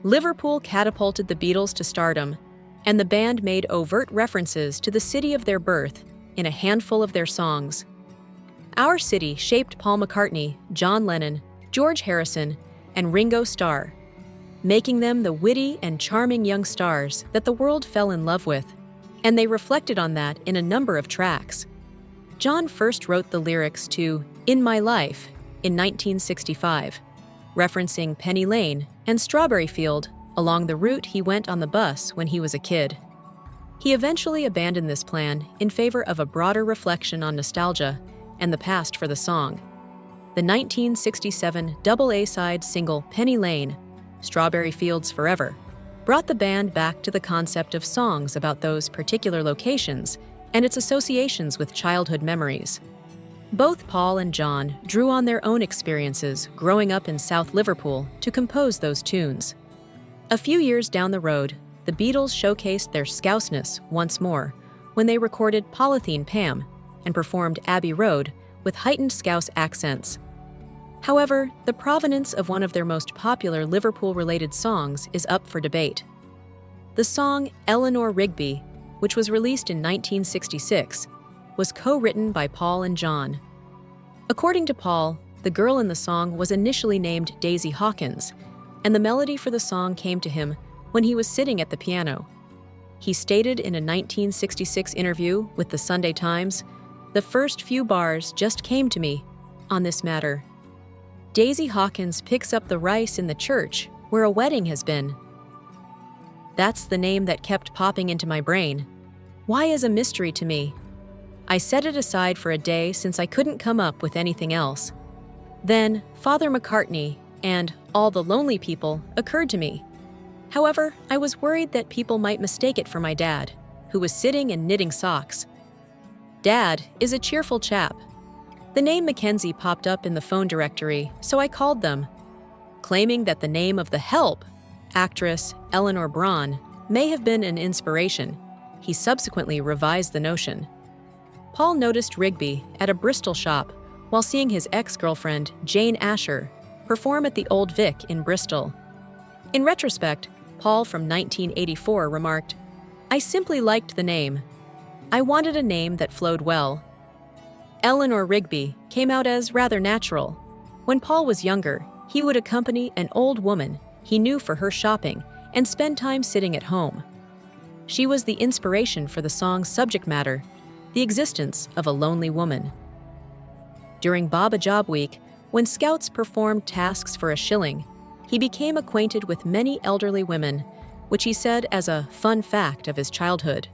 Liverpool catapulted the Beatles to stardom, and the band made overt references to the city of their birth in a handful of their songs. Our city shaped Paul McCartney, John Lennon, George Harrison, and Ringo Starr, making them the witty and charming young stars that the world fell in love with, and they reflected on that in a number of tracks. John first wrote the lyrics to In My Life in 1965, referencing Penny Lane and Strawberry Field along the route he went on the bus when he was a kid. He eventually abandoned this plan in favor of a broader reflection on nostalgia and the past for the song. The 1967 double A-side single Penny Lane, Strawberry Fields Forever, brought the band back to the concept of songs about those particular locations and its associations with childhood memories. Both Paul and John drew on their own experiences growing up in South Liverpool to compose those tunes. A few years down the road, the Beatles showcased their Scouseness once more when they recorded Polythene Pam and performed Abbey Road with heightened Scouse accents. However, the provenance of one of their most popular Liverpool-related songs is up for debate. The song Eleanor Rigby, which was released in 1966, was co-written by Paul and John. According to Paul, the girl in the song was initially named Daisy Hawkins, and the melody for the song came to him when he was sitting at the piano. He stated in a 1966 interview with the Sunday Times, "The first few bars just came to me on this matter. Daisy Hawkins picks up the rice in the church where a wedding has been. That's the name that kept popping into my brain. Why is a mystery to me. I set it aside for a day since I couldn't come up with anything else. Then Father McCartney and All the Lonely People occurred to me. However, I was worried that people might mistake it for my dad, who was sitting and knitting socks. Dad is a cheerful chap. The name Mackenzie popped up in the phone directory, so I called them, claiming that the name of the Help, actress Eleanor Braun, may have been an inspiration. He subsequently revised the notion. Paul noticed Rigby at a Bristol shop while seeing his ex-girlfriend, Jane Asher, perform at the Old Vic in Bristol. In retrospect, Paul from 1984 remarked, "I simply liked the name. I wanted a name that flowed well. Eleanor Rigby came out as rather natural. When Paul was younger, he would accompany an old woman he knew for her shopping and spend time sitting at home. She was the inspiration for the song's subject matter, the existence of a lonely woman." During Baba Job Week, when scouts performed tasks for a shilling, he became acquainted with many elderly women, which he said as a fun fact of his childhood.